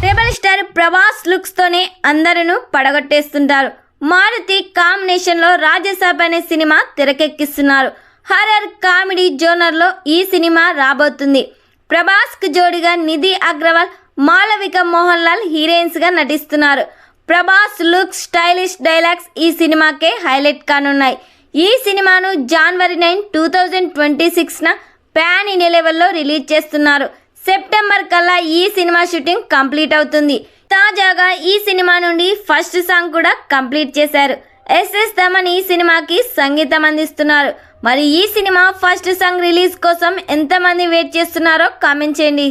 Rebel star Prabhas looks తోనే అందరూ పడగొట్టేస్తుంటారు. Maruti combination లో రాజసాబ్ అనే సినిమా తెరకెక్కిస్తున్నారు. హర్రర్ కామెడీ జోనర్ లో ఈ సినిమా రాబోతుంది. ప్రభాస్ కు జోడిగా నిధి అగర్వాల్, మాళవిక మోహన్ లాల్ హీరోయిన్స్ గా నటిస్తున్నారు. ప్రభాస్ లుక్, స్టైలిష్ డైలాగ్స్ ఈ సినిమాకే హైలైట్ కానున్నాయి. ఈ సినిమాను జనవరి 9, 2026న పాన్ ఇండియా లెవెల్లో రిలీజ్ చేస్తున్నారు. సెప్టెంబర్ కల్లా ఈ సినిమా షూటింగ్ కంప్లీట్ అవుతుంది. తాజాగా ఈ సినిమా నుండి ఫస్ట్ సాంగ్ కూడా కంప్లీట్ చేశారు. ఎస్ఎస్ తమన్ ఈ సినిమాకి సంగీతం అందిస్తున్నారు. మరి ఈ సినిమా ఫస్ట్ సాంగ్ రిలీజ్ కోసం ఎంతమంది వెయిట్ చేస్తున్నారో కామెంట్ చేయండి.